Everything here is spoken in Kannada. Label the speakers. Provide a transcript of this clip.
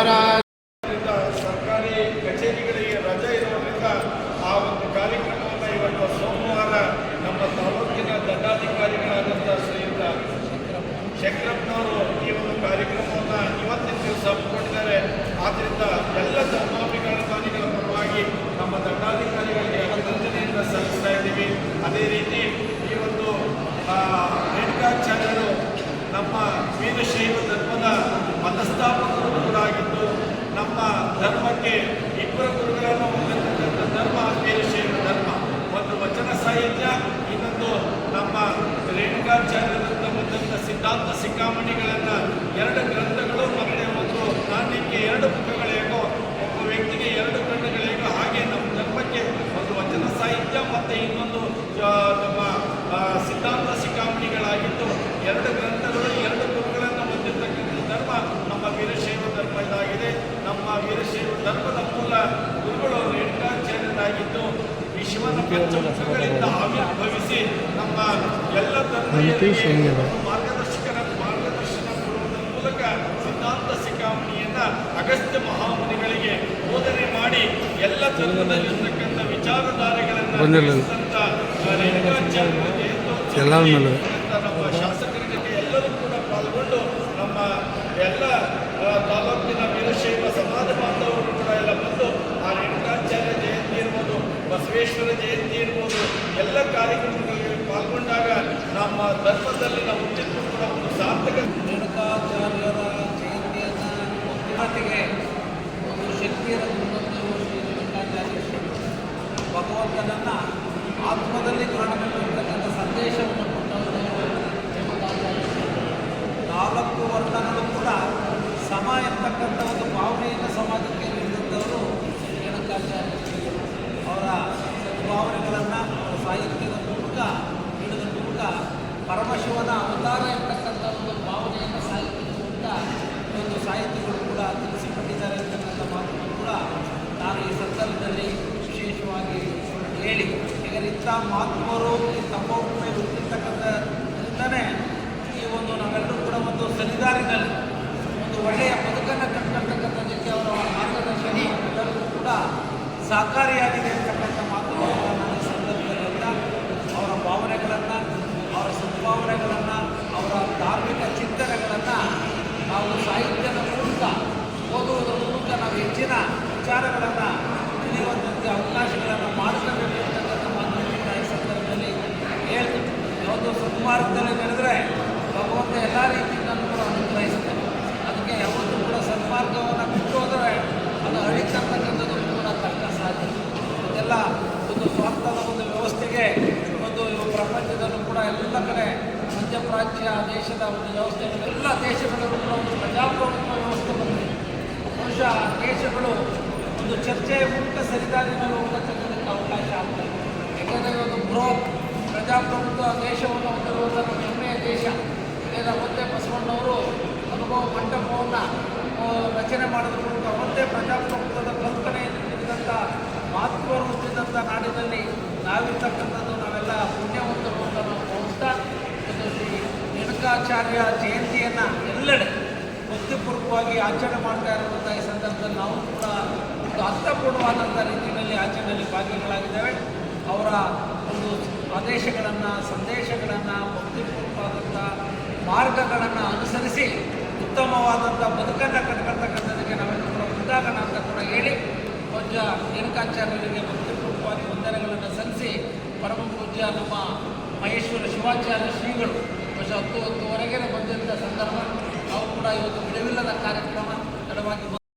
Speaker 1: महाराज
Speaker 2: ಸರ್ಕಾರಿ ಕಚೇರಿಗಳಿಗೆ ರಜೆ ಇರುವುದರಿಂದ ಆ ಒಂದು ಕಾರ್ಯಕ್ರಮವನ್ನು ಇವತ್ತು ಸೋಮವಾರ ನಮ್ಮ ತಾಲೂಕಿನ ದಂಡಾಧಿಕಾರಿಗಳಾದಂಥ ಶ್ರೀಯುತ ಶಂಕರಪ್ಪನವರು ಈ ಒಂದು ಕಾರ್ಯಕ್ರಮವನ್ನು ಇವತ್ತಿನ ದಿವಸ ಹಮ್ಮಿಕೊಂಡಿದ್ದಾರೆ. ಆದ್ದರಿಂದ ಎಲ್ಲ ಧರ್ಮಾಭಿಮಾನಿಗಳ ಪರವಾಗಿ ನಮ್ಮ ದಂಡಾಧಿಕಾರಿಗಳಿಗೆ ಅಭಿನಂದನೆಯನ್ನು ಸಲ್ಲಿಸ್ತಾ ಇದ್ದೀವಿ. ಅದೇ ರೀತಿ ಈ ಒಂದು ರೇಣುಕಾಚಾರ್ಯರು ನಮ್ಮ ವೀರಶೈವ ಧರ್ಮದ ಮತಸ್ಥಾಪಕರು ಕೂಡ ಆಗಿದ್ದು, ನಮ್ಮ ಧರ್ಮಕ್ಕೆ ಇಬ್ಬರ ಗುರುಗಳನ್ನು ಹೊಂದಿರತಕ್ಕಂಥ ಧರ್ಮ ವೀರಶೈವ ಧರ್ಮ. ಒಂದು ವಚನ ಸಾಹಿತ್ಯ, ಇನ್ನೊಂದು ನಮ್ಮ ರೇಣುಕಾಚಾರ್ಯರಿಂದ ಬಂದಂಥ ಸಿದ್ಧಾಂತ ಶಿಖಾಮಣಿಗಳನ್ನು, ಎರಡು ಗ್ರಂಥಗಳು ಮತ್ತು ಒಂದು ನಾಣ್ಯಕ್ಕೆ ಎರಡು ಮುಖಗಳೇಗೋ, ಒಬ್ಬ ವ್ಯಕ್ತಿಗೆ ಎರಡು ಕಣ್ಣುಗಳೇಗೋ, ಹಾಗೆ ನಮ್ಮ ಧರ್ಮಕ್ಕೆ ಒಂದು ವಚನ ಸಾಹಿತ್ಯ ಮತ್ತು ಇನ್ನೊಂದು ನಮ್ಮ ಸಿದ್ಧಾಂತ ಶಿಖಾಮಣಿಗಳಾಗಿದ್ದು, ಎರಡು ಗ್ರಂಥಗಳು ಎರಡು ಗುರುಗಳನ್ನು ಹೊಂದಿರತಕ್ಕಂಥ ಧರ್ಮ ನಮ್ಮ ವೀರಶೈವ ಧರ್ಮ ಇದಾಗಿದೆ. ನಮ್ಮ ವೀರಶೈವ ಧರ್ಮದ ಮೂಲ ಗುರುಗಳು ರೇಣುಕಾಚಾರ್ಯರಾಗಿದ್ದು, ವಿಶ್ವದ ಪಂಚಮುಖಗಳಿಂದ ಆವಿರ್ಭವಿಸಿ ನಮ್ಮ ಎಲ್ಲ ಧರ್ಮೀಯರಿಗೆ ಮಾರ್ಗದರ್ಶನ ಕೊಡುವುದರ ಮೂಲಕ ಸಿದ್ಧಾಂತ ಶಿಖಾಮಣಿಯನ್ನು ಅಗಸ್ತ್ಯ ಮಹಾಮುನಿಗಳಿಗೆ ಬೋಧನೆ ಮಾಡಿ ಎಲ್ಲ ಧರ್ಮದಲ್ಲಿರ್ತಕ್ಕಂಥ ವಿಚಾರಧಾರೆಗಳನ್ನು ರೇಣುಕಾಚಾರ್ಯರಿಗೆ ನಮ್ಮ ಶಾಸಕರಿಗೆ ಎಲ್ಲರೂ ಕೂಡ ಪಾಲ್ಗೊಂಡು ನಮ್ಮ ಎಲ್ಲ ತಾಲೂಕಿನ ವೀರಶೈವ ಸಮಾಜ ಬಾಂಧವರು ಕೂಡ ಎಲ್ಲ ಬಂದು ಆ ರೇಣುಕಾಚಾರ್ಯ ಜಯಂತಿ ಇರ್ಬೋದು, ಬಸವೇಶ್ವರ ಜಯಂತಿ ಇರ್ಬೋದು, ಎಲ್ಲ ಕಾರ್ಯಕ್ರಮಗಳಲ್ಲಿ ಪಾಲ್ಗೊಂಡಾಗ ನಮ್ಮ ಧರ್ಮದಲ್ಲಿ ನಾವು ಉಚಿತ ಕೂಡ ಒಂದು ಸಾರ್ಥಕ.
Speaker 3: ರೇಣುಕಾಚಾರ್ಯರ ಜಯಂತಿಯನ್ನು ಮಾತಿಗೆ ಒಂದು ಶಕ್ತಿಯನ್ನು ರೇಣುಕಾಚಾರ್ಯ ಭಗವಂತನನ್ನು ಆತ್ಮದಲ್ಲಿ ಕಾಣಬೇಕಿರ್ತಕ್ಕಂಥ ಸಂದೇಶವನ್ನು ಕೊಟ್ಟವರು ರೇಣುಕಾಚಾರ್ಯ. 4 ವರ್ಣಗಳು ಕೂಡ ಸಮ ಎಂತಕ್ಕಂಥ ಒಂದು ಭಾವನೆಯನ್ನು ಸಮಾಜಕ್ಕೆ ನೀಡಿದಂಥವರು ರೇಣುಕಾಚಾರ್ಯ. ಅವರ ಭಾವನೆಗಳನ್ನು ಸಾಹಿತ್ಯದ ಮೂಲಕ ನೀಡಿದ ಮೂಲಕ ಪರಮಶಿವನ ಅವತಾರ ಎಂತಕ್ಕಂಥ ಒಂದು ಭಾವನೆಯನ್ನು ಸಾಹಿತ್ಯದ ಮೂಲಕ ಒಂದು ಸಾಹಿತಿಗಳು ಕೂಡ ತಿಳಿಸಿಕೊಟ್ಟಿದ್ದಾರೆ ಅಂತಕ್ಕಂಥ ಮಾತನ್ನು ಕೂಡ ನಾನು ಈ ಸಂದರ್ಭದಲ್ಲಿ ವಿಶೇಷವಾಗಿ ಹೇಳಿ, ಈಗ ಇಂಥ ಮಹಾತ್ಮರು ಈ ತಪೋಗುಣೆ ಹುಟ್ಟಿರ್ತಕ್ಕಂಥದ್ರಿಂದಲೇ ಈ ಒಂದು ನಾವೆಲ್ಲರೂ ಕೂಡ ಒಂದು ಸರಿದಾರಿನಲ್ಲಿ ಒಂದು ಒಳ್ಳೆಯ ಬದುಕನ್ನು ಕಟ್ಕೊಳ್ತಕ್ಕಂಥದ್ದಕ್ಕೆ ಅವರ ಮಾರ್ಗದರ್ಶನ ಎಲ್ಲರಿಗೂ ಕೂಡ ಸಹಕಾರಿಯಾಗಿದೆ ಅಂತಕ್ಕಂಥ ಮಾತುಗಳನ್ನು ನಾನು ಈ ಸಂದರ್ಭದಲ್ಲಿ ಅವರ ಭಾವನೆಗಳನ್ನು, ಅವರ ಸದ್ಭಾವನೆಗಳನ್ನು, ಅವರ ಧಾರ್ಮಿಕ ಚಿಂತನೆಗಳನ್ನು ನಾವು ಸಾಹಿತ್ಯದ ಮೂಲಕ ಓದುವುದರ ಮೂಲಕ ನಾವು ಹೆಚ್ಚಿನ ವಿಚಾರಗಳನ್ನು ತಿಳಿಯುವಂಥ ಅವಕಾಶಗಳನ್ನು ಮಾಡಿಕೊಳ್ಳಬೇಕು ಅಂತಕ್ಕಂಥ ಮಾತನ್ನು ಕೂಡ ಈ ಸಂದರ್ಭದಲ್ಲಿ ಹೇಳ್ತೀವಿ. ಯಾವುದು ಸನ್ಮಾರ್ಗದಲ್ಲಿ ನಡೆದರೆ ಭಗವಂತ ಎಲ್ಲ ರೀತಿಯಿಂದಲೂ ಕೂಡ ಅನುಗ್ರಹಿಸ್ತಾರೆ. ಅದಕ್ಕೆ ಯಾವತ್ತೂ ಕೂಡ ಸನ್ಮಾರ್ಗವನ್ನು ಬಿಟ್ಟು ಹೋದರೆ ಅದು ಅಳಿತಕ್ಕಂಥದ್ದು ಕೂಡ ಕಷ್ಟ ಸಾಧ್ಯ. ಇದೆಲ್ಲ ಒಂದು ಸ್ವಾರ್ಥದ ಒಂದು ವ್ಯವಸ್ಥೆಗೆ ಒಂದು ಪ್ರಪಂಚದಲ್ಲೂ ಕೂಡ ಎಲ್ಲ ಕಡೆ ಮಧ್ಯಪ್ರಾಚ್ಯ ದೇಶದ ಒಂದು ವ್ಯವಸ್ಥೆಗಳು ಎಲ್ಲ ದೇಶಗಳಲ್ಲೂ ಕೂಡ ಒಂದು ಪ್ರಜಾಪ್ರಭುತ್ವ ವ್ಯವಸ್ಥೆ ಬಂದಿದೆ. ಬಹುಶಃ ದೇಶಗಳು ಒಂದು ಚರ್ಚೆಯ ಮೂಲಕ ಸರಿದಾರಿನಲ್ಲಿ ಹೋಗತಕ್ಕಂಥಕ್ಕೆ ಅವಕಾಶ ಆಗ್ತದೆ. ಯಾಕೆಂದರೆ ಒಂದು ಬೃಹತ್ ಪ್ರಜಾಪ್ರಭುತ್ವ ದೇಶವನ್ನು ಹೊಂದಿರುವಂಥ ಹೆಮ್ಮೆಯ ದೇಶ. ಇದರ ಒಂದೇ ಬಸವಣ್ಣವರು ಅನುಭವ ಮಂಟಪವನ್ನು ರಚನೆ ಮಾಡೋದ್ರ ಮೂಲಕ ಒಂದೇ ಪ್ರಜಾಪ್ರಭುತ್ವದ ಕಲ್ಪನೆಯನ್ನು ನೀಡಿದಂಥ ಮಹತ್ವವನ್ನು ಹೊಂದಿದಂಥ ನಾಡಿನಲ್ಲಿ ನಾವಿರ್ತಕ್ಕಂಥದ್ದು ನಾವೆಲ್ಲ ಪುಣ್ಯವಂತರು ಅಂತ ನಾವು ಭಾವಿಸ್ತಾ ಒಂದು ಶ್ರೀ ರೇಣುಕಾಚಾರ್ಯ ಜಯಂತಿಯನ್ನು ಎಲ್ಲೆಡೆ ಭಕ್ತಿಪೂರ್ವಕವಾಗಿ ಆಚರಣೆ ಮಾಡ್ತಾ ಇರುವಂಥ ಈ ಸಂದರ್ಭದಲ್ಲಿ ನಾವು ಕೂಡ ಒಂದು ಅರ್ಥಪೂರ್ಣವಾದಂಥ ರೀತಿಯಲ್ಲಿ ಆಚರಣೆಯಲ್ಲಿ ಭಾಗಿಗಳಾಗಿದ್ದೇವೆ. ಅವರ ಒಂದು ಆದೇಶಗಳನ್ನು, ಸಂದೇಶಗಳನ್ನು, ಭಕ್ತಿಪೂರ್ವಕವಾದಂಥ ಮಾರ್ಗಗಳನ್ನು ಅನುಸರಿಸಿ ಉತ್ತಮವಾದಂಥ ಬದುಕನ್ನು ಕಟ್ಕೊಳ್ತಕ್ಕಂಥದ್ದಕ್ಕೆ ನಾವೆಲ್ಲ ಕೂಡ ಮುಂದಾಗೋಣ ಅಂತ ಕೂಡ ಹೇಳಿ, ಪೂಜ್ಯ ರೇಣುಕಾಚಾರ್ಯರಿಗೆ ಭಕ್ತಿಪೂರ್ವಕವಾಗಿ ವಂದನೆಗಳನ್ನು ಸಲ್ಲಿಸಿ, ಪರಮ ಪೂಜ್ಯ ನಮ್ಮ ಮಹೇಶ್ವರ ಶಿವಾಚಾರ್ಯ ಶ್ರೀಗಳು 10-10ವರೆಗೆ ಬಂದಂಥ ಸಂದರ್ಭ ನಾವು ಕೂಡ ಇವತ್ತು ಬಿಡುವಿಲ್ಲದ ಕಾರ್ಯಕ್ರಮ ತಡವಾಗಿ